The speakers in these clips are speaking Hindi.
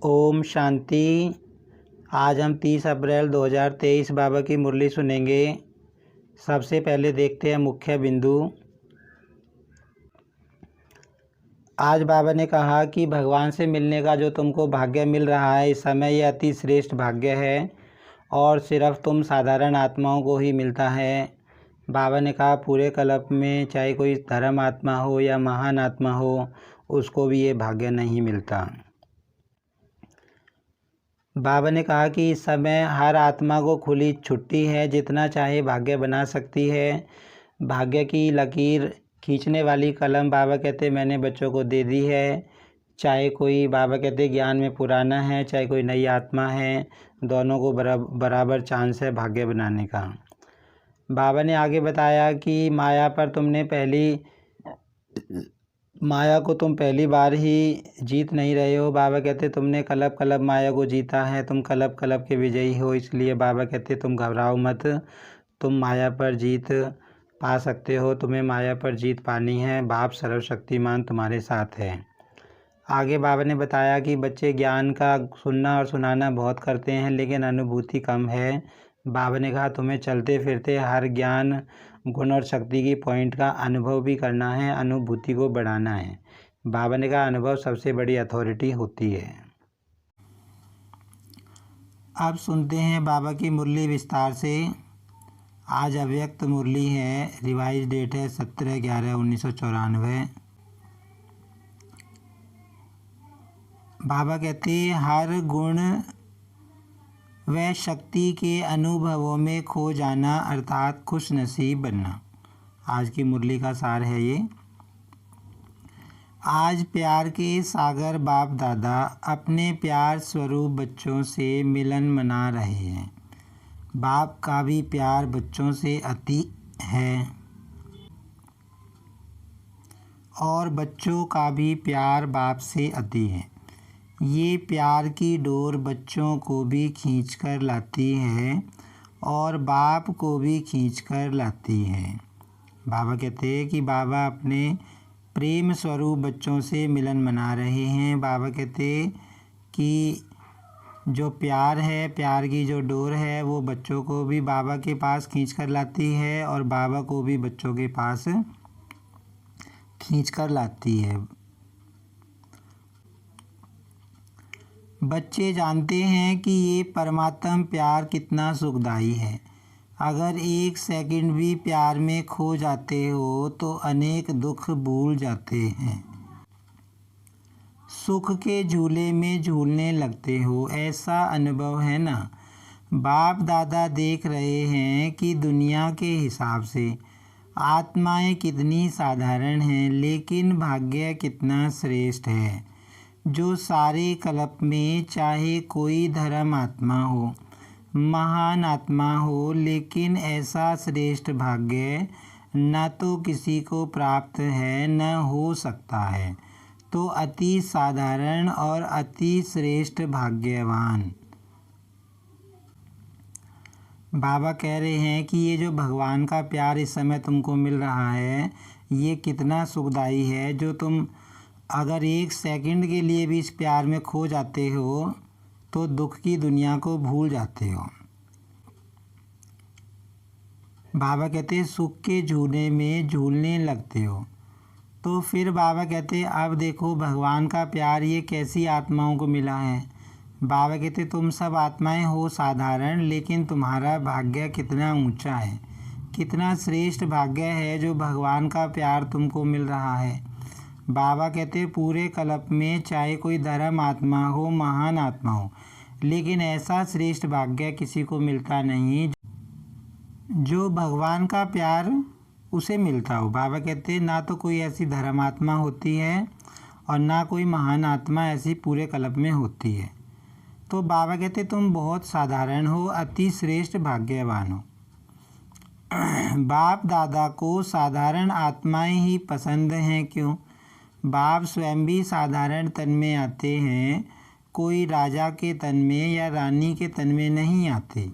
ओम शांति। आज हम 30 अप्रैल 2023 बाबा की मुरली सुनेंगे। सबसे पहले देखते हैं मुख्य बिंदु। आज बाबा ने कहा कि भगवान से मिलने का जो तुमको भाग्य मिल रहा है इस समय यह अति श्रेष्ठ भाग्य है और सिर्फ तुम साधारण आत्माओं को ही मिलता है। बाबा ने कहा पूरे कल्प में चाहे कोई धर्म आत्मा हो या महान आत्मा हो उसको भी ये भाग्य नहीं मिलता। बाबा ने कहा कि इस समय हर आत्मा को खुली छुट्टी है, जितना चाहे भाग्य बना सकती है। भाग्य की लकीर खींचने वाली कलम बाबा कहते मैंने बच्चों को दे दी है। चाहे कोई बाबा कहते ज्ञान में पुराना है चाहे कोई नई आत्मा है, दोनों को बराबर चांस है भाग्य बनाने का। बाबा ने आगे बताया कि माया को तुम पहली बार ही जीत नहीं रहे हो। बाबा कहते तुमने कलब कलब माया को जीता है, तुम कलब कलब के विजयी हो। इसलिए बाबा कहते तुम घबराओ मत, तुम माया पर जीत पा सकते हो। तुम्हें माया पर जीत पानी है, बाप सर्वशक्तिमान तुम्हारे साथ है। आगे बाबा ने बताया कि बच्चे ज्ञान का सुनना और सुनाना बहुत करते हैं लेकिन अनुभूति कम है। बाबा ने कहा तुम्हें चलते फिरते हर ज्ञान गुण और शक्ति की पॉइंट का अनुभव भी करना है, अनुभूति को बढ़ाना है। बाबा ने कहा अनुभव सबसे बड़ी अथॉरिटी होती है। अब सुनते हैं बाबा की मुरली विस्तार से। आज अव्यक्त मुरली है, रिवाइज डेट है 17/11/1994। बाबा कहते हर गुण व शक्ति के अनुभवों में खो जाना अर्थात खुश नसीब बनना। आज की मुरली का सार है ये। आज प्यार के सागर बाप दादा अपने प्यार स्वरूप बच्चों से मिलन मना रहे हैं। बाप का भी प्यार बच्चों से अति है और बच्चों का भी प्यार बाप से अति है। ये प्यार की डोर बच्चों को भी खींचकर लाती है और बाप को भी खींचकर लाती है। बाबा कहते हैं कि बाबा अपने प्रेम स्वरूप बच्चों से मिलन मना रहे हैं। बाबा कहते कि जो प्यार है, प्यार की जो डोर है वो बच्चों को भी बाबा के पास खींचकर लाती है और बाबा को भी बच्चों के पास खींचकर लाती है। बच्चे जानते हैं कि ये परमात्म प्यार कितना सुखदायी है। अगर एक सेकंड भी प्यार में खो जाते हो तो अनेक दुख भूल जाते हैं। सुख के झूले में झूलने लगते हो, ऐसा अनुभव है ना। बाप दादा देख रहे हैं कि दुनिया के हिसाब से आत्माएं कितनी साधारण हैं लेकिन भाग्य कितना श्रेष्ठ है। जो सारे कल्प में चाहे कोई धर्म आत्मा हो, महान आत्मा हो, लेकिन ऐसा श्रेष्ठ भाग्य न तो किसी को प्राप्त है न हो सकता है। तो अति साधारण और अति श्रेष्ठ भाग्यवान। बाबा कह रहे हैं कि ये जो भगवान का प्यार इस समय तुमको मिल रहा है ये कितना सुखदायी है। जो तुम अगर एक सेकंड के लिए भी इस प्यार में खो जाते हो तो दुख की दुनिया को भूल जाते हो। बाबा कहते सुख के झूले में झूलने लगते हो। तो फिर बाबा कहते अब देखो भगवान का प्यार ये कैसी आत्माओं को मिला है। बाबा कहते तुम सब आत्माएं हो साधारण लेकिन तुम्हारा भाग्य कितना ऊंचा है, कितना श्रेष्ठ भाग्य है जो भगवान का प्यार तुमको मिल रहा है। बाबा कहते पूरे कल्प में चाहे कोई धर्म आत्मा हो, महान आत्मा हो, लेकिन ऐसा श्रेष्ठ भाग्य किसी को मिलता नहीं जो भगवान का प्यार उसे मिलता हो। बाबा कहते ना तो कोई ऐसी धर्म आत्मा होती है और ना कोई महान आत्मा ऐसी पूरे कल्प में होती है। तो बाबा कहते तुम बहुत साधारण हो, अति श्रेष्ठ भाग्यवान हो। बाप दादा को साधारण आत्माएं ही पसंद हैं। क्यों? बाप स्वयं भी साधारण तन में आते हैं, कोई राजा के तन में या रानी के तन में नहीं आते,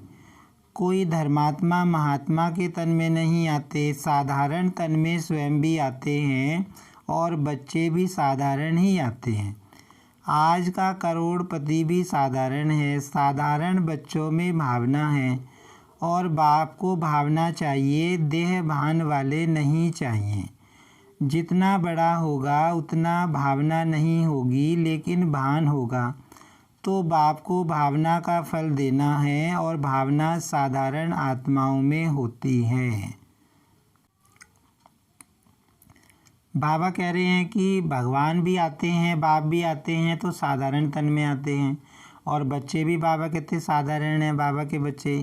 कोई धर्मात्मा महात्मा के तन में नहीं आते। साधारण तन में स्वयं भी आते हैं और बच्चे भी साधारण ही आते हैं। आज का करोड़पति भी साधारण है। साधारण बच्चों में भावना है और बाप को भावना चाहिए, देह भान वाले नहीं चाहिए। जितना बड़ा होगा उतना भावना नहीं होगी, लेकिन भान होगा। तो बाप को भावना का फल देना है और भावना साधारण आत्माओं में होती है। बाबा कह रहे हैं कि भगवान भी आते हैं, बाप भी आते हैं तो साधारण तन में आते हैं, और बच्चे भी बाबा कहते साधारण हैं। बाबा के बच्चे,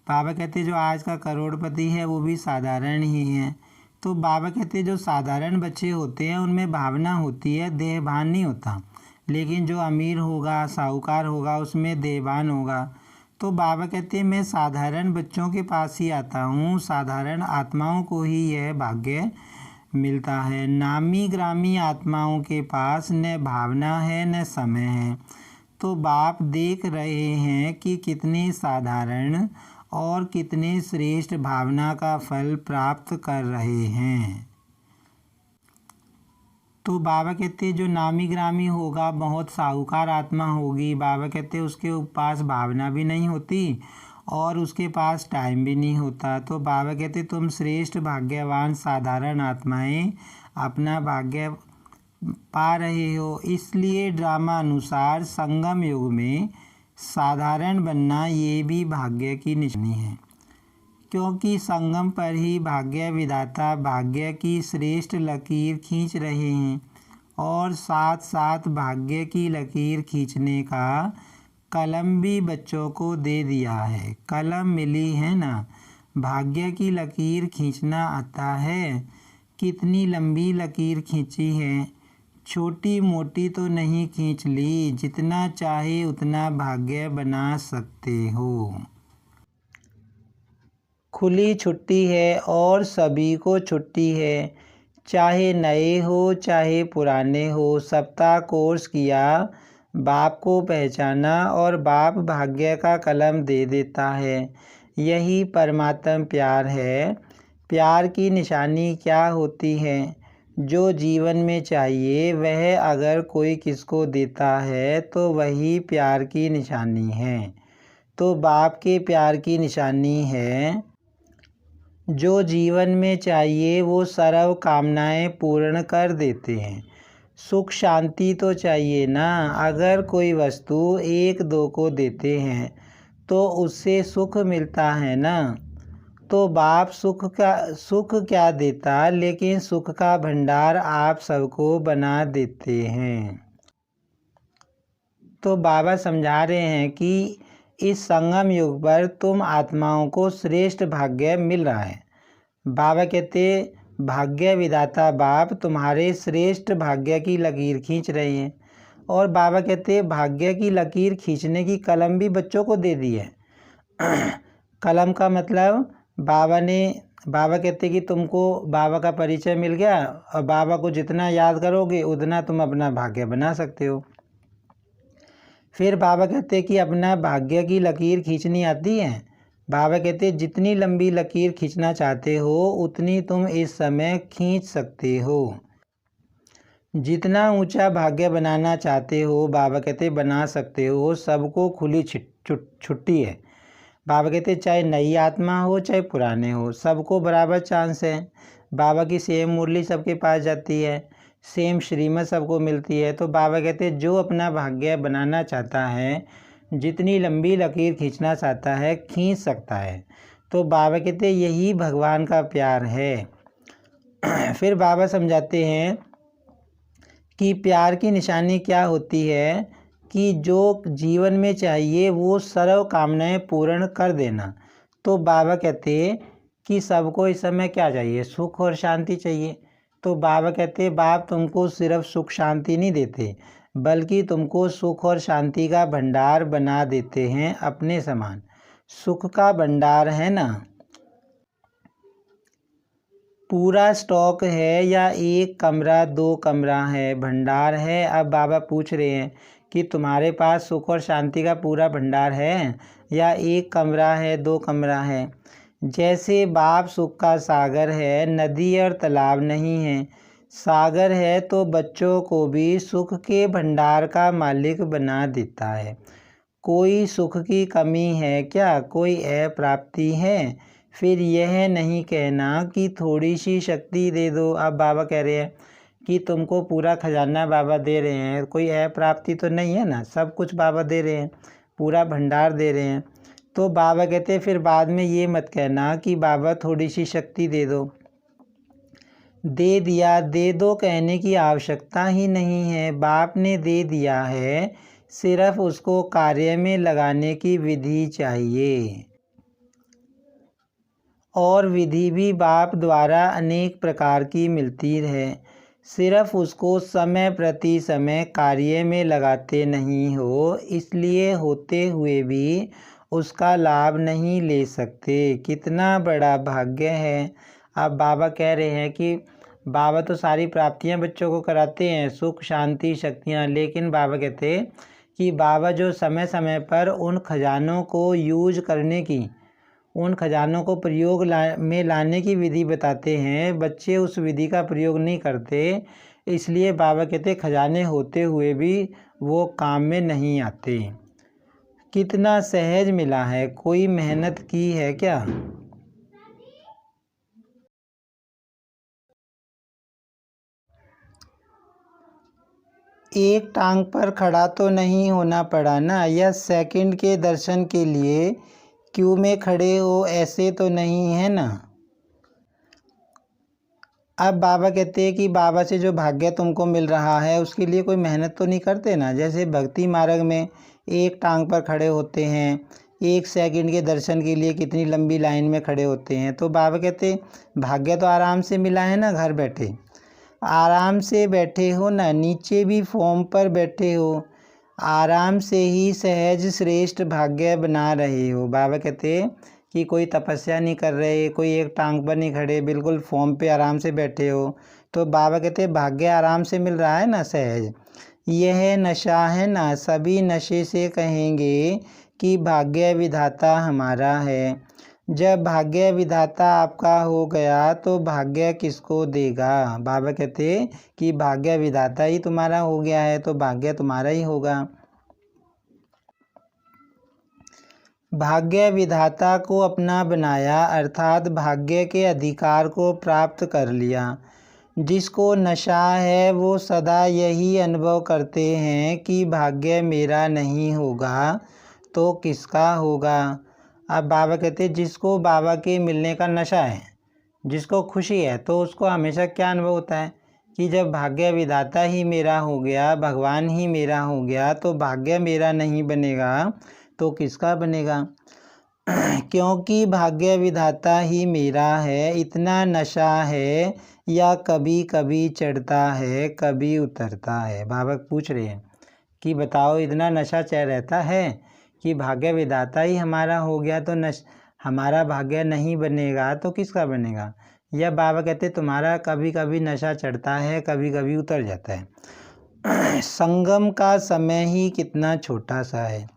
बाबा कहते जो आज का करोड़पति है वो भी साधारण ही है। तो बाबा कहते जो साधारण बच्चे होते हैं उनमें भावना होती है, देहभान नहीं होता। लेकिन जो अमीर होगा, साहूकार होगा, उसमें देहभान होगा। तो बाबा कहते हैं मैं साधारण बच्चों के पास ही आता हूँ, साधारण आत्माओं को ही यह भाग्य मिलता है। नामी ग्रामी आत्माओं के पास न भावना है न समय है। तो बाप देख रहे हैं कि कितने साधारण और कितने श्रेष्ठ भावना का फल प्राप्त कर रहे हैं। तो बाबा कहते जो नामी ग्रामी होगा, बहुत साहूकार आत्मा होगी, बाबा कहते उसके पास भावना भी नहीं होती और उसके पास टाइम भी नहीं होता। तो बाबा कहते तुम श्रेष्ठ भाग्यवान साधारण आत्माएं अपना भाग्य पा रहे हो। इसलिए ड्रामा अनुसार संगम युग में साधारण बनना ये भी भाग्य की निशानी है, क्योंकि संगम पर ही भाग्य विधाता भाग्य की श्रेष्ठ लकीर खींच रहे हैं और साथ साथ भाग्य की लकीर खींचने का कलम भी बच्चों को दे दिया है। कलम मिली है ना, भाग्य की लकीर खींचना आता है। कितनी लंबी लकीर खींची है, छोटी मोटी तो नहीं खींच ली, जितना चाहे उतना भाग्य बना सकते हो। खुली छुट्टी है और सभी को छुट्टी है, चाहे नए हो चाहे पुराने हो। सप्ताह कोर्स किया, बाप को पहचाना और बाप भाग्य का कलम दे देता है। यही परमात्म प्यार है। प्यार की निशानी क्या होती है? जो जीवन में चाहिए वह अगर कोई किसको देता है तो वही प्यार की निशानी है। तो बाप के प्यार की निशानी है, जो जीवन में चाहिए वो सर्व कामनाएं पूर्ण कर देते हैं। सुख शांति तो चाहिए ना। अगर कोई वस्तु एक दो को देते हैं तो उससे सुख मिलता है ना। तो बाप सुख क्या देता, लेकिन सुख का भंडार आप सबको बना देते हैं। तो बाबा समझा रहे हैं कि इस संगम युग पर तुम आत्माओं को श्रेष्ठ भाग्य मिल रहा है। बाबा कहते भाग्य विधाता बाप तुम्हारे श्रेष्ठ भाग्य की लकीर खींच रहे हैं। और बाबा कहते भाग्य की लकीर खींचने की कलम भी बच्चों को दे दी है। कलम का मतलब बाबा कहते कि तुमको बाबा का परिचय मिल गया और बाबा को जितना याद करोगे उतना तुम अपना भाग्य बना सकते हो। फिर बाबा कहते कि अपना भाग्य की लकीर खींचनी आती है। बाबा कहते जितनी लंबी लकीर खींचना चाहते हो उतनी तुम इस समय खींच सकते हो। जितना ऊंचा भाग्य बनाना चाहते हो बाबा कहते बना सकते हो। सबको खुली छुट्टी है। बाबा कहते चाहे नई आत्मा हो चाहे पुराने हो, सबको बराबर चांस है। बाबा की सेम मुरली सबके पास जाती है, सेम श्रीमत सबको मिलती है। तो बाबा कहते जो अपना भाग्य बनाना चाहता है, जितनी लंबी लकीर खींचना चाहता है खींच सकता है। तो बाबा कहते यही भगवान का प्यार है। फिर बाबा समझाते हैं कि प्यार की निशानी क्या होती है, कि जो जीवन में चाहिए वो सर्व कामनाएं पूर्ण कर देना। तो बाबा कहते कि सबको इस समय क्या चाहिए, सुख और शांति चाहिए। तो बाबा कहते बाप तुमको सिर्फ सुख शांति नहीं देते, बल्कि तुमको सुख और शांति का भंडार बना देते हैं अपने समान। सुख का भंडार है ना, पूरा स्टॉक है या एक कमरा दो कमरा है, भंडार है। अब बाबा पूछ रहे हैं कि तुम्हारे पास सुख और शांति का पूरा भंडार है या एक कमरा है दो कमरा है। जैसे बाप सुख का सागर है, नदी और तालाब नहीं है, सागर है तो बच्चों को भी सुख के भंडार का मालिक बना देता है। कोई सुख की कमी है क्या, कोई अप्राप्ति है, फिर यह नहीं कहना कि थोड़ी सी शक्ति दे दो। अब बाबा कह रहे हैं कि तुमको पूरा खजाना बाबा दे रहे हैं, कोई अप्राप्ति तो नहीं है ना, सब कुछ बाबा दे रहे हैं, पूरा भंडार दे रहे हैं। तो बाबा कहते हैं फिर बाद में ये मत कहना कि बाबा थोड़ी सी शक्ति दे दो। दे दिया, दे दो कहने की आवश्यकता ही नहीं है, बाप ने दे दिया है, सिर्फ उसको कार्य में लगाने की विधि चाहिए। और विधि भी बाप द्वारा अनेक प्रकार की मिलती है, सिर्फ उसको समय प्रति समय कार्य में लगाते नहीं हो, इसलिए होते हुए भी उसका लाभ नहीं ले सकते। कितना बड़ा भाग्य है। अब बाबा कह रहे हैं कि बाबा तो सारी प्राप्तियां बच्चों को कराते हैं, सुख शांति शक्तियां, लेकिन बाबा कहते हैं कि बाबा जो समय समय पर उन खजानों को यूज करने की, उन खजानों को प्रयोग में लाने की विधि बताते हैं, बच्चे उस विधि का प्रयोग नहीं करते, इसलिए बाबा कहते खजाने होते हुए भी वो काम में नहीं आते। कितना सहज मिला है, कोई मेहनत की है क्या। एक टांग पर खड़ा तो नहीं होना पड़ा ना, या सेकंड के दर्शन के लिए क्यों में खड़े हो, ऐसे तो नहीं है ना। अब बाबा कहते हैं कि बाबा से जो भाग्य तुमको मिल रहा है उसके लिए कोई मेहनत तो नहीं करते ना। जैसे भक्ति मार्ग में एक टांग पर खड़े होते हैं, एक सेकंड के दर्शन के लिए कितनी लंबी लाइन में खड़े होते हैं, तो बाबा कहते भाग्य तो आराम से मिला है ना, घर बैठे आराम से बैठे हो ना, नीचे भी फॉर्म पर बैठे हो, आराम से ही सहज श्रेष्ठ भाग्य बना रहे हो। बाबा कहते कि कोई तपस्या नहीं कर रहे, कोई एक टांग पर नहीं खड़े, बिल्कुल फॉर्म पे आराम से बैठे हो, तो बाबा कहते भाग्य आराम से मिल रहा है ना, सहज। यह नशा है ना, सभी नशे से कहेंगे कि भाग्य विधाता हमारा है। जब भाग्य विधाता आपका हो गया तो भाग्य किसको देगा। बाबा कहते कि भाग्य विधाता ही तुम्हारा हो गया है तो भाग्य तुम्हारा ही होगा। भाग्य विधाता को अपना बनाया, अर्थात भाग्य के अधिकार को प्राप्त कर लिया। जिसको नशा है वो सदा यही अनुभव करते हैं कि भाग्य मेरा नहीं होगा तो किसका होगा। अब बाबा कहते हैं जिसको बाबा के मिलने का नशा है, जिसको खुशी है, तो उसको हमेशा क्या अनुभव होता है कि जब भाग्य विधाता ही मेरा हो गया, भगवान ही मेरा हो गया, तो भाग्य मेरा नहीं बनेगा तो किसका बनेगा। क्योंकि भाग्य विधाता ही मेरा है। इतना नशा है या कभी कभी चढ़ता है कभी उतरता है। बाबा पूछ रहे हैं कि बताओ इतना नशा चढ़ रहता है कि भाग्य विधाता ही हमारा हो गया तो हमारा भाग्य नहीं बनेगा तो किसका बनेगा। या बाबा कहते तुम्हारा कभी कभी नशा चढ़ता है कभी कभी उतर जाता है। संगम का समय ही कितना छोटा सा है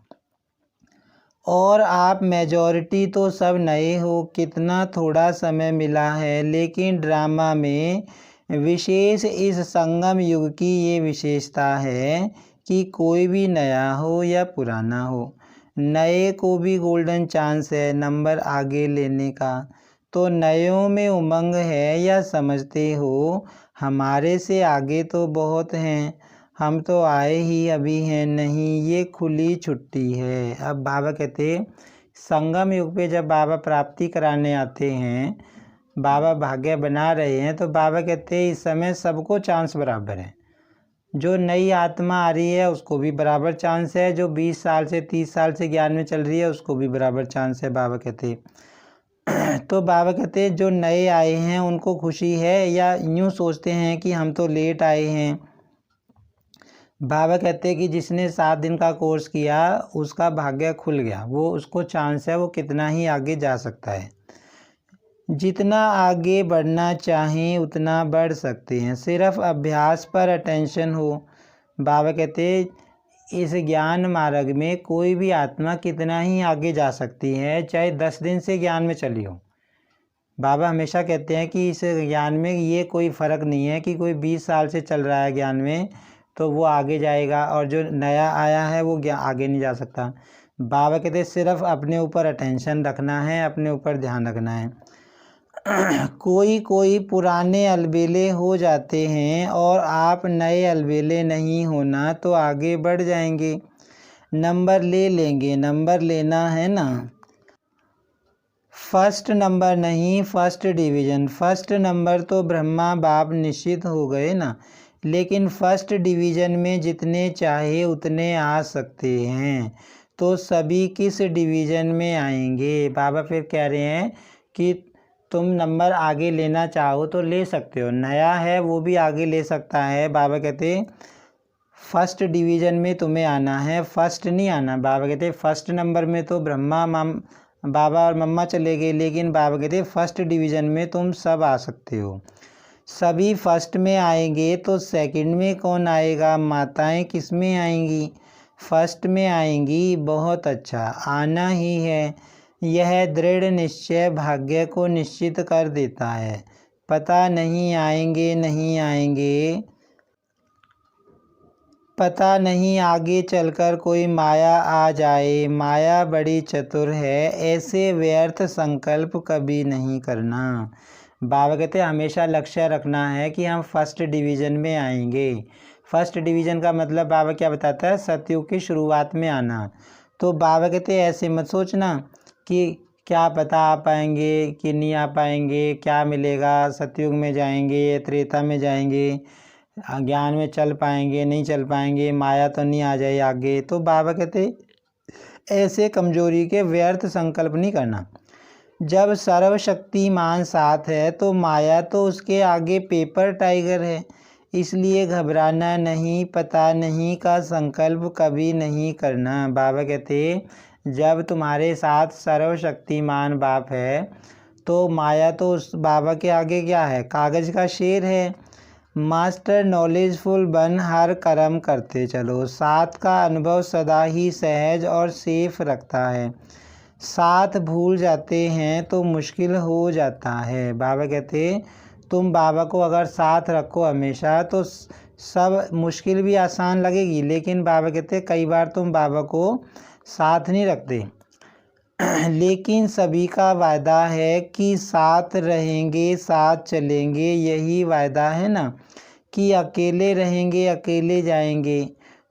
और आप मेजॉरिटी तो सब नए हो, कितना थोड़ा समय मिला है, लेकिन ड्रामा में विशेष इस संगम युग की ये विशेषता है कि कोई भी नया हो या पुराना हो, नए को भी गोल्डन चांस है नंबर आगे लेने का। तो नयों में उमंग है या समझते हो हमारे से आगे तो बहुत हैं, हम तो आए ही अभी हैं, नहीं ये खुली छुट्टी है। अब बाबा कहते संगम युग पे जब बाबा प्राप्ति कराने आते हैं, बाबा भाग्य बना रहे हैं, तो बाबा कहते इस समय सबको चांस बराबर है। जो नई आत्मा आ रही है उसको भी बराबर चांस है, जो 20 साल से 30 साल से ज्ञान में चल रही है उसको भी बराबर चांस है। बाबा कहते तो बाबा कहते जो नए आए हैं उनको खुशी है या यूँ सोचते हैं कि हम तो लेट आए हैं। बाबा कहते कि जिसने 7 दिन का कोर्स किया उसका भाग्य खुल गया, वो उसको चांस है, वो कितना ही आगे जा सकता है। जितना आगे बढ़ना चाहें उतना बढ़ सकते हैं, सिर्फ अभ्यास पर अटेंशन हो। बाबा कहते इस ज्ञान मार्ग में कोई भी आत्मा कितना ही आगे जा सकती है, चाहे 10 दिन से ज्ञान में चली हो, बाबा हमेशा कहते हैं कि इस ज्ञान में ये कोई फ़र्क नहीं है कि कोई 20 साल से चल रहा है ज्ञान में तो वो आगे जाएगा और जो नया आया है वो आगे नहीं जा सकता। बाबा कहते हैं सिर्फ अपने ऊपर अटेंशन रखना है, अपने ऊपर ध्यान रखना है। कोई कोई पुराने अलबेले हो जाते हैं और आप नए अलबेले नहीं होना तो आगे बढ़ जाएंगे, नंबर ले लेंगे। नंबर लेना है ना, फर्स्ट नंबर नहीं, फर्स्ट डिवीज़न। फर्स्ट नंबर तो ब्रह्मा बाप निश्चित हो गए ना, लेकिन फर्स्ट डिवीज़न में जितने चाहे उतने आ सकते हैं। तो सभी किस डिवीज़न में आएंगे? बाबा फिर कह रहे हैं कि तुम नंबर आगे लेना चाहो तो ले सकते हो, नया है वो भी आगे ले सकता है। बाबा कहते फर्स्ट डिवीज़न में तुम्हें आना है, फर्स्ट नहीं आना। बाबा कहते फर्स्ट नंबर में तो ब्रह्मा बाबा और मम्मा चले गए, लेकिन बाबा कहते फर्स्ट डिवीज़न में तुम सब आ सकते हो। सभी फर्स्ट में आएंगे तो सेकंड में कौन आएगा? माताएं किस में आएंगी? फर्स्ट में आएंगी। बहुत अच्छा, आना ही है। यह दृढ़ निश्चय भाग्य को निश्चित कर देता है। पता नहीं आएंगे नहीं आएंगे, पता नहीं आगे चलकर कोई माया आ जाए। माया बड़ी चतुर है, ऐसे व्यर्थ संकल्प कभी नहीं करना। बाबा कहते हैं हमेशा लक्ष्य रखना है कि हम फर्स्ट डिवीज़न में आएंगे। फर्स्ट डिवीज़न का मतलब बाबा क्या बताता है? सतयुग की शुरुआत में आना। तो बाबा कहते हैं ऐसे मत सोचना कि क्या पता आ पाएंगे कि नहीं आ पाएंगे, क्या मिलेगा, सतयुग में जाएंगे, त्रेता में जाएंगे, ज्ञान में चल पाएंगे नहीं चल पाएंगे, माया तो नहीं आ जाए आगे। तो बाबा कहते ऐसे कमजोरी के व्यर्थ संकल्प नहीं करना। जब सर्वशक्तिमान साथ है तो माया तो उसके आगे पेपर टाइगर है, इसलिए घबराना नहीं, पता नहीं का संकल्प कभी नहीं करना। बाबा कहते जब तुम्हारे साथ सर्वशक्तिमान बाप है तो माया तो उस बाबा के आगे क्या है? कागज़ का शेर है। मास्टर नॉलेजफुल बन हर कर्म करते चलो। साथ का अनुभव सदा ही सहज और सेफ रखता है। साथ भूल जाते हैं तो मुश्किल हो जाता है। बाबा कहते तुम बाबा को अगर साथ रखो हमेशा तो सब मुश्किल भी आसान लगेगी, लेकिन बाबा कहते कई बार तुम बाबा को साथ नहीं रखते। लेकिन सभी का वायदा है कि साथ रहेंगे, साथ चलेंगे, यही वायदा है ना कि अकेले रहेंगे अकेले जाएंगे।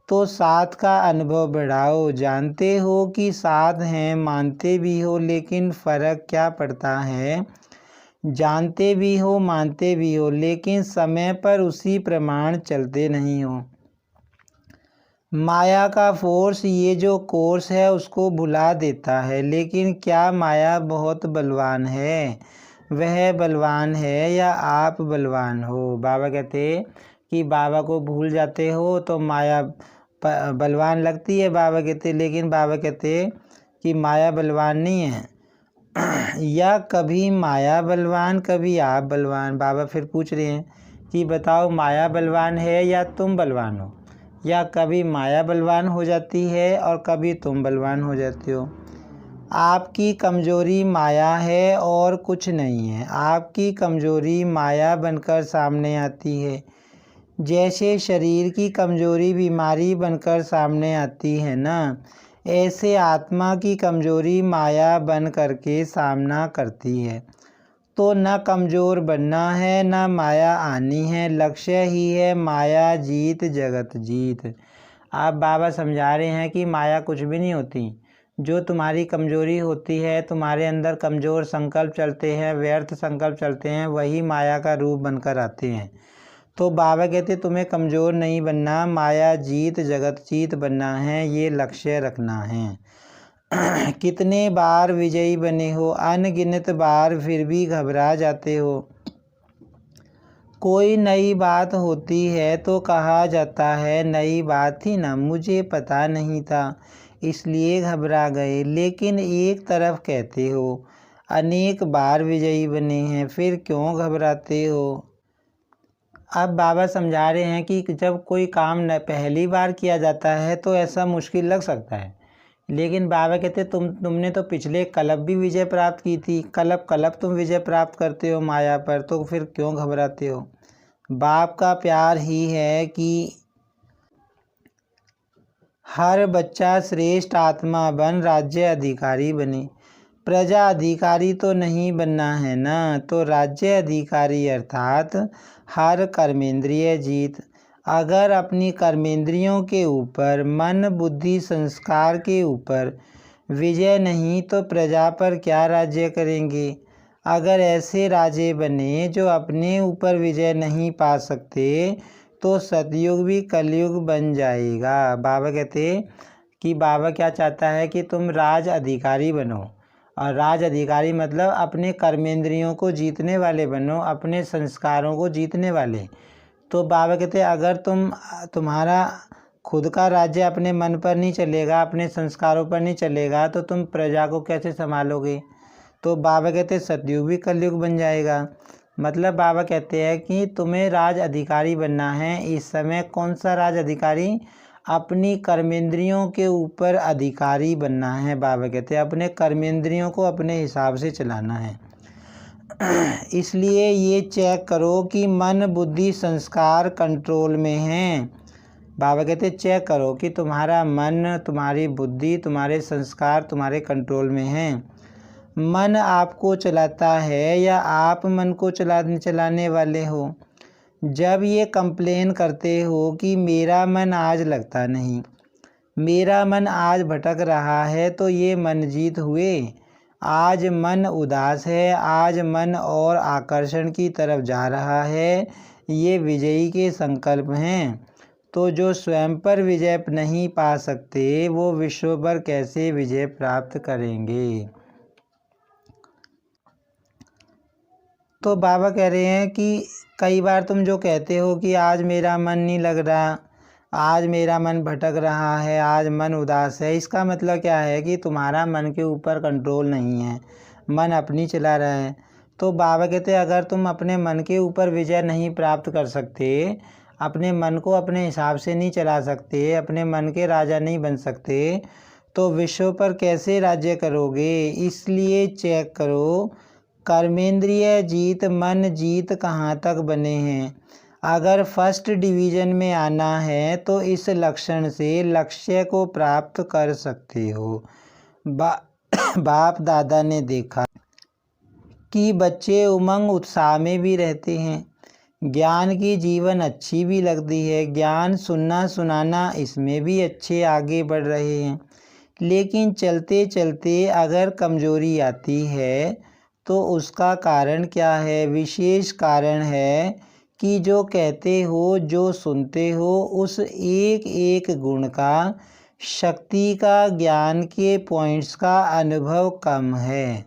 तो साथ का अनुभव बढ़ाओ। जानते हो कि साथ हैं, मानते भी हो, लेकिन फ़र्क क्या पड़ता है? जानते भी हो मानते भी हो, लेकिन समय पर उसी प्रमाण चलते नहीं हो। माया का फोर्स ये जो कोर्स है उसको भुला देता है, लेकिन क्या माया बहुत बलवान है? वह बलवान है या आप बलवान हो? बाबा कहते कि बाबा को भूल जाते हो तो माया बलवान लगती है, बाबा कहते, लेकिन बाबा कहते कि माया बलवान नहीं है। या कभी माया बलवान कभी आप बलवान। बाबा फिर पूछ रहे हैं कि बताओ माया बलवान है या तुम बलवान हो? या कभी माया बलवान हो जाती है और कभी तुम बलवान हो जाते हो। आपकी कमज़ोरी माया है और कुछ नहीं है। आपकी कमज़ोरी माया बनकर सामने आती है। जैसे शरीर की कमज़ोरी बीमारी बनकर सामने आती है ना, ऐसे आत्मा की कमज़ोरी माया बन करके सामना करती है। तो न कमज़ोर बनना है न माया आनी है, लक्ष्य ही है माया जीत जगत जीत। आप बाबा समझा रहे हैं कि माया कुछ भी नहीं होती। जो तुम्हारी कमज़ोरी होती है, तुम्हारे अंदर कमज़ोर संकल्प चलते हैं, व्यर्थ संकल्प चलते हैं, वही माया का रूप बनकर आते हैं। तो बाबा कहते तुम्हें कमज़ोर नहीं बनना, माया जीत जगत जीत बनना है, ये लक्ष्य रखना है। कितने बार विजयी बने हो, अनगिनत बार, फिर भी घबरा जाते हो। कोई नई बात होती है तो कहा जाता है नई बात थी ना, मुझे पता नहीं था इसलिए घबरा गए। लेकिन एक तरफ कहते हो अनेक बार विजयी बने हैं, फिर क्यों घबराते हो? अब बाबा समझा रहे हैं कि जब कोई काम न पहली बार किया जाता है तो ऐसा मुश्किल लग सकता है लेकिन बाबा कहते तुमने तो पिछले कल्प भी विजय प्राप्त की थी, कल्प तुम विजय प्राप्त करते हो माया पर, तो फिर क्यों घबराते हो। बाप का प्यार ही है कि हर बच्चा श्रेष्ठ आत्मा बन राज्य अधिकारी बने। प्रजा अधिकारी तो नहीं बनना है ना, तो राज्य अधिकारी अर्थात हर कर्मेंद्रिय जीत। अगर अपनी कर्मेंद्रियों के ऊपर, मन बुद्धि संस्कार के ऊपर विजय नहीं तो प्रजा पर क्या राज्य करेंगे। अगर ऐसे राजे बने जो अपने ऊपर विजय नहीं पा सकते तो सतयुग भी कलयुग बन जाएगा। बाबा कहते कि बाबा क्या चाहता है कि तुम राज अधिकारी बनो, और राज अधिकारी मतलब अपने कर्मेंद्रियों को जीतने वाले बनो, अपने संस्कारों को जीतने वाले। तो बाबा कहते हैं अगर तुम्हारा खुद का राज्य अपने मन पर नहीं चलेगा, अपने संस्कारों पर नहीं चलेगा, तो तुम प्रजा को कैसे संभालोगे। तो बाबा कहते हैं सतयुग भी कलयुग बन जाएगा। मतलब बाबा कहते हैं कि तुम्हें राज अधिकारी बनना है। इस समय कौन सा राज अधिकारी, अपनी कर्मेंद्रियों के ऊपर अधिकारी बनना है। बाबा कहते हैं अपने कर्मेंद्रियों को अपने हिसाब से चलाना है। इसलिए ये चेक करो कि मन बुद्धि संस्कार कंट्रोल में हैं। बाबा कहते चेक करो कि तुम्हारा मन, तुम्हारी बुद्धि, तुम्हारे संस्कार तुम्हारे कंट्रोल में हैं। मन आपको चलाता है या आप मन को चलाने वाले हो। जब ये कंप्लेन करते हो कि मेरा मन आज लगता नहीं, मेरा मन आज भटक रहा है, तो ये मन जीत हुए। आज मन उदास है, आज मन और आकर्षण की तरफ जा रहा है, ये विजयी के संकल्प हैं। तो जो स्वयं पर विजय नहीं पा सकते वो विश्व पर कैसे विजय प्राप्त करेंगे। तो बाबा कह रहे हैं कि कई बार तुम जो कहते हो कि आज मेरा मन नहीं लग रहा, आज मेरा मन भटक रहा है, आज मन उदास है, इसका मतलब क्या है कि तुम्हारा मन के ऊपर कंट्रोल नहीं है, मन अपनी चला रहा है। तो बाबा कहते हैं अगर तुम अपने मन के ऊपर विजय नहीं प्राप्त कर सकते, अपने मन को अपने हिसाब से नहीं चला सकते, अपने मन के राजा नहीं बन सकते, तो विश्व पर कैसे राज्य करोगे। इसलिए चेक करो कर्मेंद्रिय जीत, मन जीत कहाँ तक बने हैं। अगर फर्स्ट डिवीज़न में आना है तो इस लक्षण से लक्ष्य को प्राप्त कर सकते हो। बाप दादा ने देखा कि बच्चे उमंग उत्साह में भी रहते हैं, ज्ञान की जीवन अच्छी भी लगती है, ज्ञान सुनना सुनाना इसमें भी अच्छे आगे बढ़ रहे हैं। लेकिन चलते चलते अगर कमजोरी आती है तो उसका कारण क्या है। विशेष कारण है कि जो कहते हो, जो सुनते हो, उस एक एक गुण का, शक्ति का, ज्ञान के पॉइंट्स का अनुभव कम है।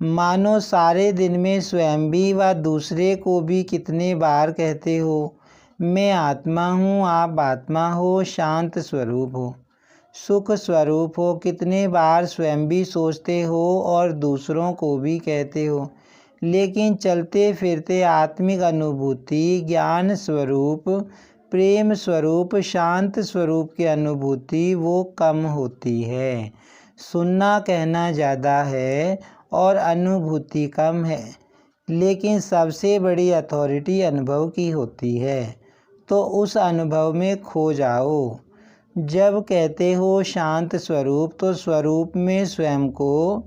मानो सारे दिन में स्वयं भी व दूसरे को भी कितने बार कहते हो, मैं आत्मा हूँ, आप आत्मा हो, शांत स्वरूप हो, सुख स्वरूप हो। कितने बार स्वयं भी सोचते हो और दूसरों को भी कहते हो, लेकिन चलते फिरते आत्मिक अनुभूति, ज्ञान स्वरूप, प्रेम स्वरूप, शांत स्वरूप की अनुभूति वो कम होती है। सुनना कहना ज़्यादा है और अनुभूति कम है, लेकिन सबसे बड़ी अथॉरिटी अनुभव की होती है। तो उस अनुभव में खो जाओ। जब कहते हो शांत स्वरूप, तो स्वरूप में स्वयं को,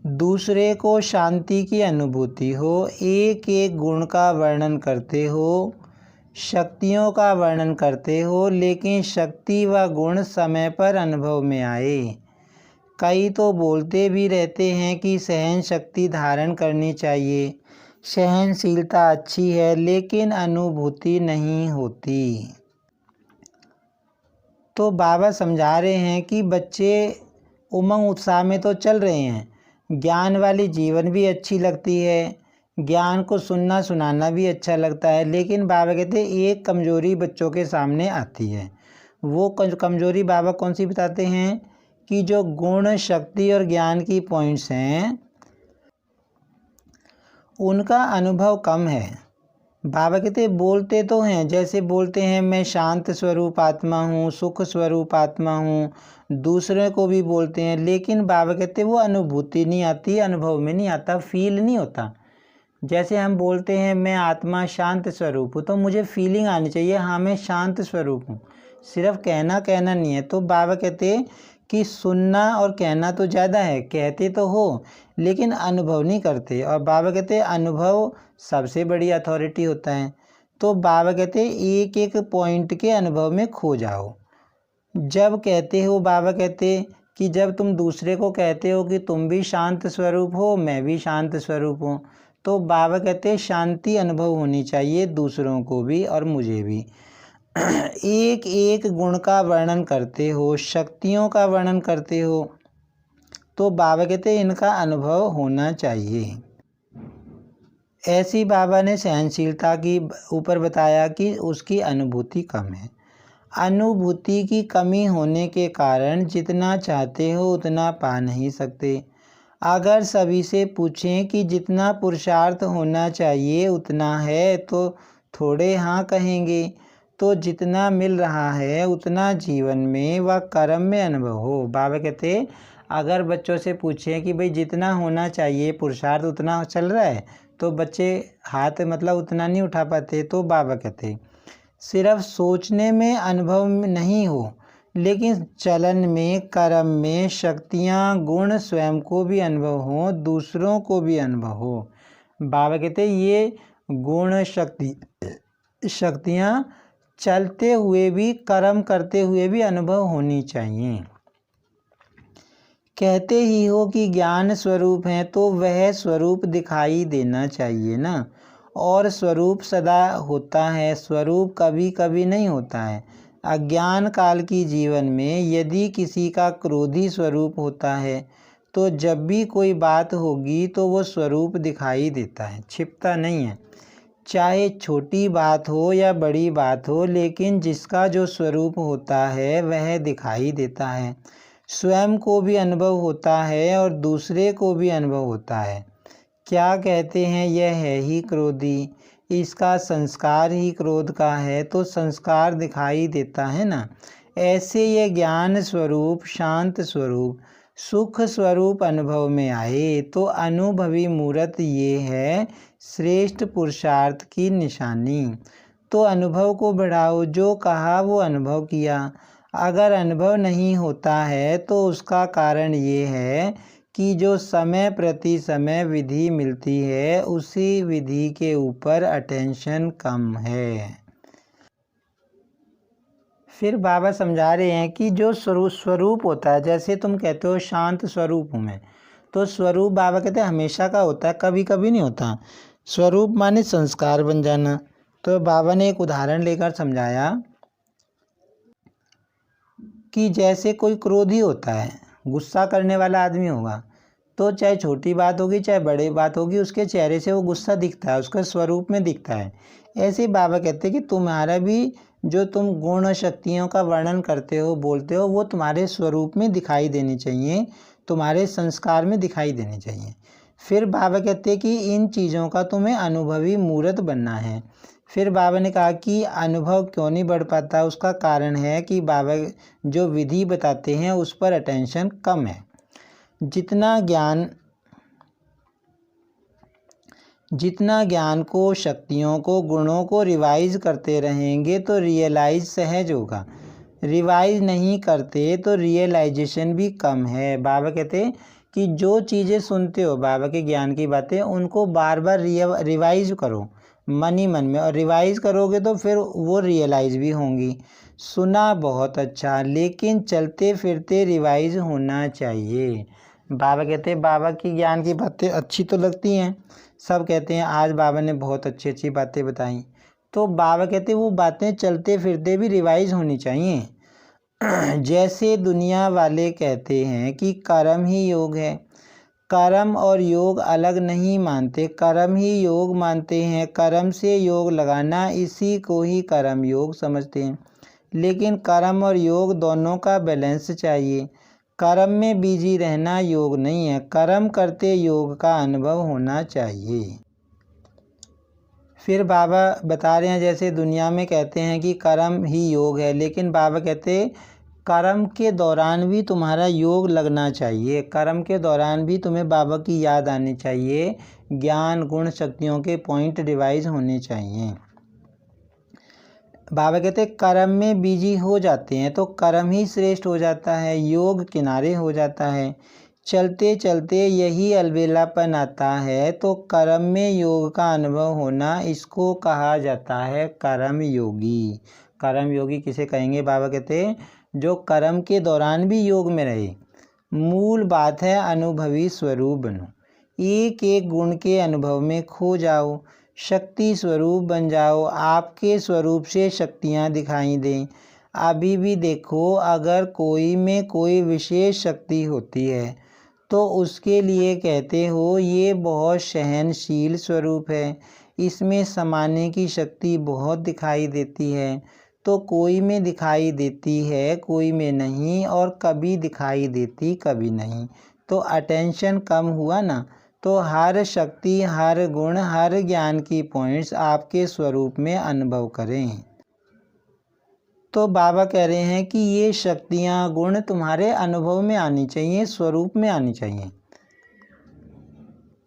दूसरे को शांति की अनुभूति हो, एक एक गुण का वर्णन करते हो, शक्तियों का वर्णन करते हो, लेकिन शक्ति व गुण समय पर अनुभव में आए। कई तो बोलते भी रहते हैं कि सहन शक्ति धारण करनी चाहिए, सहनशीलता अच्छी है, लेकिन अनुभूति नहीं होती। तो बाबा समझा रहे हैं कि बच्चे उमंग उत्साह में तो चल रहे हैं, ज्ञान वाली जीवन भी अच्छी लगती है, ज्ञान को सुनना सुनाना भी अच्छा लगता है, लेकिन बाबा कहते हैं एक कमज़ोरी बच्चों के सामने आती है। वो कमज़ोरी बाबा कौन सी बताते हैं कि जो गुण, शक्ति और ज्ञान की पॉइंट्स हैं उनका अनुभव कम है। बाबा कहते बोलते तो हैं, जैसे बोलते हैं मैं शांत स्वरूप आत्मा हूँ, सुख स्वरूप आत्मा हूँ, दूसरे को भी बोलते हैं, लेकिन बाबा कहते वो अनुभूति नहीं आती, अनुभव में नहीं आता, फील नहीं होता। जैसे हम बोलते हैं मैं आत्मा शांत स्वरूप हूँ, तो मुझे फीलिंग आनी चाहिए, हाँ मैं शांत स्वरूप हूँ, सिर्फ कहना कहना नहीं है। तो बाबा कहते कि सुनना और कहना तो ज़्यादा है, कहते तो हो लेकिन अनुभव नहीं करते, और बाबा कहते अनुभव सबसे बड़ी अथॉरिटी होता है। तो बाबा कहते एक एक पॉइंट के अनुभव में खो जाओ। जब कहते हो, बाबा कहते कि जब तुम दूसरे को कहते हो कि तुम भी शांत स्वरूप हो, मैं भी शांत स्वरूप हूँ, तो बाबा कहते शांति अनुभव होनी चाहिए दूसरों को भी और मुझे भी। एक एक गुण का वर्णन करते हो, शक्तियों का वर्णन करते हो, तो बाबा कहते इनका अनुभव होना चाहिए। ऐसी बाबा ने सहनशीलता की ऊपर बताया कि उसकी अनुभूति कम है। अनुभूति की कमी होने के कारण जितना चाहते हो उतना पा नहीं सकते। अगर सभी से पूछें कि जितना पुरुषार्थ होना चाहिए उतना है तो थोड़े हाँ कहेंगे। तो जितना मिल रहा है उतना जीवन में व कर्म में अनुभव हो। बाबा कहते अगर बच्चों से पूछें कि भाई जितना होना चाहिए पुरुषार्थ उतना चल रहा है, तो बच्चे हाथ मतलब उतना नहीं उठा पाते। तो बाबा कहते सिर्फ सोचने में अनुभव नहीं हो, लेकिन चलन में, कर्म में शक्तियाँ गुण स्वयं को भी अनुभव हो, दूसरों को भी अनुभव हो। बाबा कहते ये गुण शक्तियाँ चलते हुए भी, कर्म करते हुए भी अनुभव होनी चाहिए। कहते ही हो कि ज्ञान स्वरूप है, तो वह स्वरूप दिखाई देना चाहिए ना। और स्वरूप सदा होता है, स्वरूप कभी कभी नहीं होता है। अज्ञान काल की जीवन में यदि किसी का क्रोधी स्वरूप होता है, तो जब भी कोई बात होगी तो वो स्वरूप दिखाई देता है, छिपता नहीं है। चाहे छोटी बात हो या बड़ी बात हो, लेकिन जिसका जो स्वरूप होता है वह दिखाई देता है। स्वयं को भी अनुभव होता है और दूसरे को भी अनुभव होता है। क्या कहते हैं, यह है ही क्रोधी, इसका संस्कार ही क्रोध का है, तो संस्कार दिखाई देता है ना। ऐसे ये ज्ञान स्वरूप, शांत स्वरूप, सुख स्वरूप अनुभव में आए तो अनुभवी मूर्त ये है श्रेष्ठ पुरुषार्थ की निशानी। तो अनुभव को बढ़ाओ, जो कहा वो अनुभव किया। अगर अनुभव नहीं होता है तो उसका कारण ये है कि जो समय प्रति समय विधि मिलती है उसी विधि के ऊपर अटेंशन कम है। फिर बाबा समझा रहे हैं कि जो स्वरूप होता है, जैसे तुम कहते हो शांत स्वरूप हूँ मैं, तो स्वरूप बाबा कहते हैं हमेशा का होता है, कभी कभी नहीं होता। स्वरूप माने संस्कार बन जाना। तो बाबा ने एक उदाहरण लेकर समझाया कि जैसे कोई क्रोधी होता है, गुस्सा करने वाला आदमी होगा, तो चाहे छोटी बात होगी चाहे बड़ी बात होगी, उसके चेहरे से वो गुस्सा दिखता है, उसके स्वरूप में दिखता है। ऐसे बाबा कहते हैं कि तुम्हारा भी जो तुम गुण शक्तियों का वर्णन करते हो, बोलते हो, वो तुम्हारे स्वरूप में दिखाई देनी चाहिए, तुम्हारे संस्कार में दिखाई देनी चाहिए। फिर बाबा कहते हैं कि इन चीज़ों का तुम्हें अनुभवी मूर्त बनना है। फिर बाबा ने कहा कि अनुभव क्यों नहीं बढ़ पाता, उसका कारण है कि बाबा जो विधि बताते हैं उस पर अटेंशन कम है। जितना ज्ञान को, शक्तियों को, गुणों को रिवाइज करते रहेंगे तो रियलाइज सहज होगा। रिवाइज नहीं करते तो रियलाइजेशन भी कम है। बाबा कहते कि जो चीज़ें सुनते हो बाबा के ज्ञान की बातें, उनको बार बार रिवाइज करो मन ही मन में, और रिवाइज करोगे तो फिर वो रियलाइज भी होंगी। सुना बहुत अच्छा, लेकिन चलते फिरते रिवाइज होना चाहिए। बाबा कहते हैं बाबा की ज्ञान की बातें अच्छी तो लगती हैं, सब कहते हैं आज बाबा ने बहुत अच्छी अच्छी बातें बताई, तो बाबा कहते हैं वो बातें चलते फिरते भी रिवाइज होनी चाहिए। जैसे दुनिया वाले कहते हैं कि कर्म ही योग है, कर्म और योग अलग नहीं मानते, कर्म ही योग मानते हैं। कर्म से योग लगाना, इसी को ही कर्म योग समझते हैं। लेकिन कर्म और योग दोनों का बैलेंस चाहिए। कर्म में बिजी रहना योग नहीं है, कर्म करते योग का अनुभव होना चाहिए। फिर बाबा बता रहे हैं जैसे दुनिया में कहते हैं कि कर्म ही योग है, लेकिन बाबा कहते कर्म के दौरान भी तुम्हारा योग लगना चाहिए, कर्म के दौरान भी तुम्हें बाबा की याद आनी चाहिए, ज्ञान गुण शक्तियों के पॉइंट डिवाइस होने चाहिए। बाबा कहते कर्म में बिजी हो जाते हैं तो कर्म ही श्रेष्ठ हो जाता है, योग किनारे हो जाता है। चलते चलते यही अलबेलापन आता है तो कर्म में योग का अनुभव होना, इसको कहा जाता है कर्म योगी। कर्म योगी किसे कहेंगे? बाबा कहते जो कर्म के दौरान भी योग में रहे। मूल बात है अनुभवी स्वरूप बनो, एक एक गुण के अनुभव में खो जाओ, शक्ति स्वरूप बन जाओ, आपके स्वरूप से शक्तियाँ दिखाई दें। अभी भी देखो, अगर कोई में कोई विशेष शक्ति होती है तो उसके लिए कहते हो ये बहुत सहनशील स्वरूप है, इसमें समाने की शक्ति बहुत दिखाई देती है। तो कोई में दिखाई देती है, कोई में नहीं, और कभी दिखाई देती कभी नहीं, तो अटेंशन कम हुआ ना। तो हर शक्ति, हर गुण, हर ज्ञान की पॉइंट्स आपके स्वरूप में अनुभव करें। तो बाबा कह रहे हैं कि ये शक्तियाँ गुण तुम्हारे अनुभव में आनी चाहिए, स्वरूप में आनी चाहिए,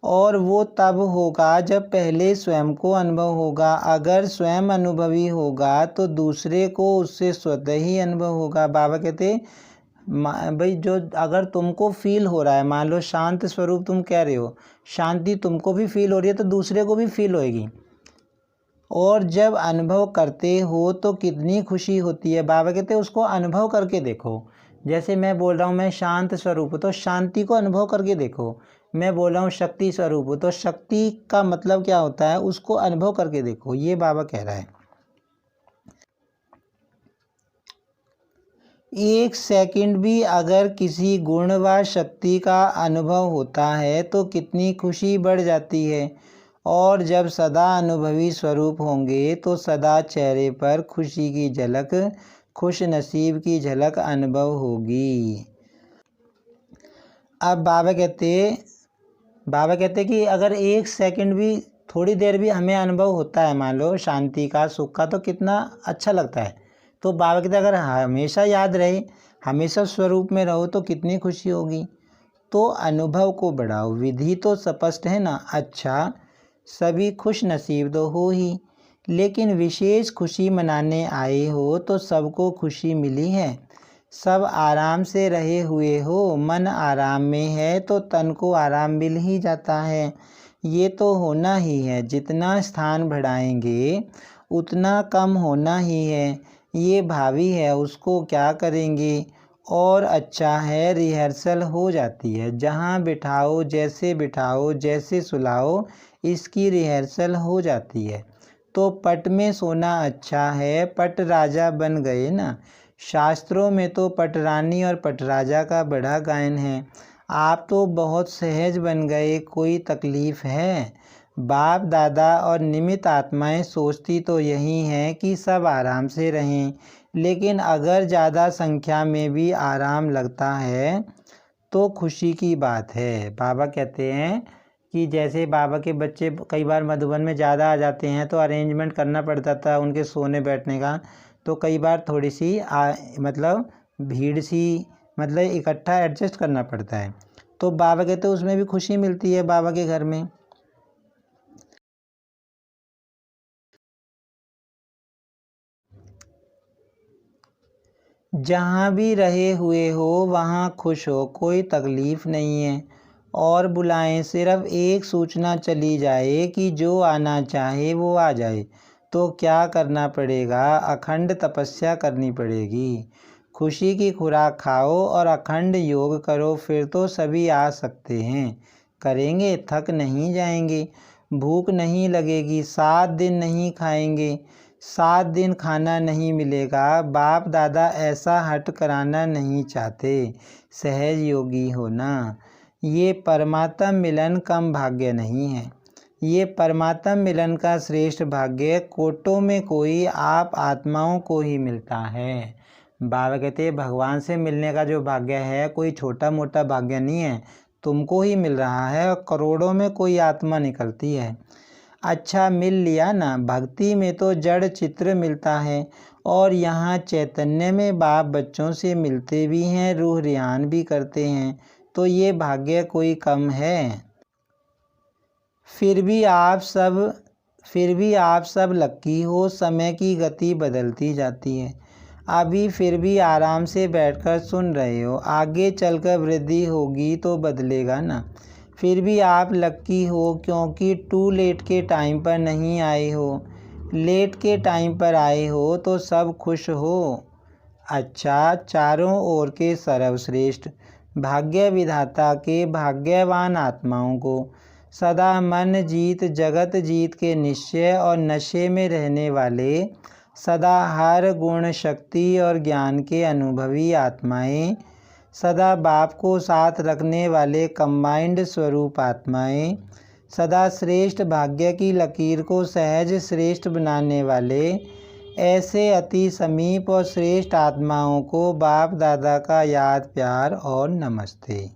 और वो तब होगा जब पहले स्वयं को अनुभव होगा। अगर स्वयं अनुभवी होगा तो दूसरे को उससे स्वतः ही अनुभव होगा। बाबा कहते भाई जो अगर तुमको फील हो रहा है, मान लो शांत स्वरूप तुम कह रहे हो, शांति तुमको भी फील हो रही है तो दूसरे को भी फील होएगी, और जब अनुभव करते हो तो कितनी खुशी होती है। बाबा कहते हैं उसको अनुभव करके देखो। जैसे मैं बोल रहा हूँ मैं शांत स्वरूप हूँ, तो शांति को अनुभव करके देखो। मैं बोल रहा हूँ शक्ति स्वरूप हूँ, तो शक्ति का मतलब क्या होता है उसको अनुभव करके देखो, ये बाबा कह रहा है। एक सेकंड भी अगर किसी गुण व शक्ति का अनुभव होता है तो कितनी खुशी बढ़ जाती है, और जब सदा अनुभवी स्वरूप होंगे तो सदा चेहरे पर खुशी की झलक, खुश नसीब की झलक अनुभव होगी। अब बाबा कहते कि अगर एक सेकंड भी, थोड़ी देर भी हमें अनुभव होता है मान लो शांति का, सुख का, तो कितना अच्छा लगता है। तो बाबा कहते अगर हमेशा याद रहे, हमेशा स्वरूप में रहो तो कितनी खुशी होगी। तो अनुभव को बढ़ाओ। विधि तो स्पष्ट है ना। अच्छा, सभी खुश नसीब तो हो ही, लेकिन विशेष खुशी मनाने आए हो तो सबको खुशी मिली है। सब आराम से रहे हुए हो, मन आराम में है तो तन को आराम मिल ही जाता है। ये तो होना ही है, जितना स्थान बढ़ाएंगे उतना कम होना ही है। ये भावी है, उसको क्या करेंगे। और अच्छा है रिहर्सल हो जाती है, जहाँ बिठाओ, जैसे सुलाओ, इसकी रिहर्सल हो जाती है। तो पट में सोना अच्छा है, पट राजा बन गए ना। शास्त्रों में तो पटरानी और पटराजा का बड़ा गायन है। आप तो बहुत सहज बन गए, कोई तकलीफ़ है। बाप दादा और निमित्त आत्माएं सोचती तो यही हैं कि सब आराम से रहें, लेकिन अगर ज़्यादा संख्या में भी आराम लगता है तो खुशी की बात है। बाबा कहते हैं कि जैसे बाबा के बच्चे कई बार मधुबन में ज़्यादा आ जाते हैं तो अरेंजमेंट करना पड़ता था उनके सोने बैठने का, तो कई बार थोड़ी सी मतलब भीड़ सी, मतलब इकट्ठा एडजस्ट करना पड़ता है। तो बाबा कहते हैं उसमें भी खुशी मिलती है बाबा के घर में। जहाँ भी रहे हुए हो वहाँ खुश हो, कोई तकलीफ़ नहीं है। और बुलाएं, सिर्फ एक सूचना चली जाए कि जो आना चाहे वो आ जाए, तो क्या करना पड़ेगा? अखंड तपस्या करनी पड़ेगी। खुशी की खुराक खाओ और अखंड योग करो, फिर तो सभी आ सकते हैं। करेंगे, थक नहीं जाएंगे, भूख नहीं लगेगी, 7 दिन नहीं खाएंगे, 7 दिन खाना नहीं मिलेगा। बाप दादा ऐसा हट कराना नहीं चाहते, सहज योगी होना। ये परमात्म मिलन कम भाग्य नहीं है, ये परमात्म मिलन का श्रेष्ठ भाग्य कोटों में कोई आप आत्माओं को ही मिलता है। बाबा कहते हैं भगवान से मिलने का जो भाग्य है कोई छोटा मोटा भाग्य नहीं है, तुमको ही मिल रहा है, और करोड़ों में कोई आत्मा निकलती है। अच्छा मिल लिया ना। भक्ति में तो जड़ चित्र मिलता है और यहाँ चैतन्य में बाप बच्चों से मिलते भी हैं, रूह रिहान भी करते हैं, तो ये भाग्य कोई कम है। फिर भी आप सब लक्की हो। समय की गति बदलती जाती है। अभी फिर भी आराम से बैठकर सुन रहे हो, आगे चलकर वृद्धि होगी तो बदलेगा ना। फिर भी आप लक्की हो क्योंकि टू लेट के टाइम पर नहीं आए हो। लेट के टाइम पर आए हो तो सब खुश हो। अच्छा, चारों ओर के सर्वश्रेष्ठ भाग्य विधाता के भाग्यवान आत्माओं को सदा मन जीत जगत जीत के निश्चय और नशे में रहने वाले, सदा हर गुण शक्ति और ज्ञान के अनुभवी आत्माएं, सदा बाप को साथ रखने वाले कंबाइंड स्वरूप आत्माएं, सदा श्रेष्ठ भाग्य की लकीर को सहज श्रेष्ठ बनाने वाले ऐसे अति समीप और श्रेष्ठ आत्माओं को बाप दादा का याद प्यार और नमस्ते।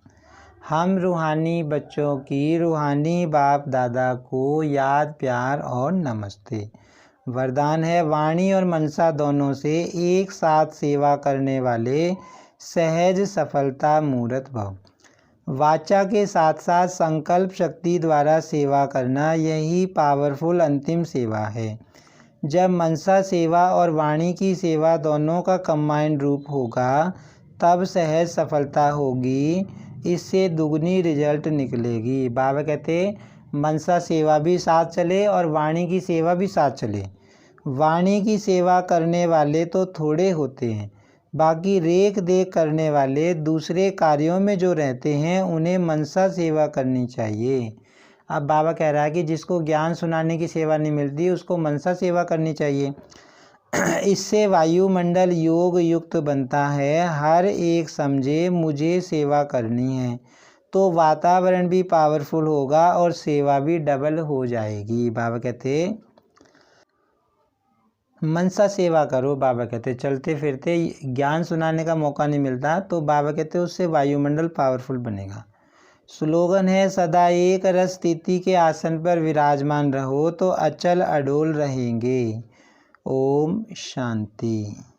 हम रूहानी बच्चों की रूहानी बाप दादा को याद प्यार और नमस्ते। वरदान है, वाणी और मनसा दोनों से एक साथ सेवा करने वाले सहज सफलता मूर्त भव। वाचा के साथ साथ संकल्प शक्ति द्वारा सेवा करना, यही पावरफुल अंतिम सेवा है। जब मनसा सेवा और वाणी की सेवा दोनों का कंबाइंड रूप होगा तब सहज सफलता होगी, इससे दुगनी रिजल्ट निकलेगी। बाबा कहते मनसा सेवा भी साथ चले और वाणी की सेवा भी साथ चले। वाणी की सेवा करने वाले तो थोड़े होते हैं, बाकी रेख देख करने वाले दूसरे कार्यों में जो रहते हैं उन्हें मनसा सेवा करनी चाहिए। अब बाबा कह रहा है कि जिसको ज्ञान सुनाने की सेवा नहीं मिलती उसको मनसा सेवा करनी चाहिए। इससे वायुमंडल योग युक्त बनता है। हर एक समझे मुझे सेवा करनी है तो वातावरण भी पावरफुल होगा और सेवा भी डबल हो जाएगी। बाबा कहते मनसा सेवा करो। बाबा कहते चलते फिरते ज्ञान सुनाने का मौका नहीं मिलता तो बाबा कहते उससे वायुमंडल पावरफुल बनेगा। स्लोगन है, सदा एक रस स्थिति के आसन पर विराजमान रहो तो अचल अडोल रहेंगे। ओम शांति।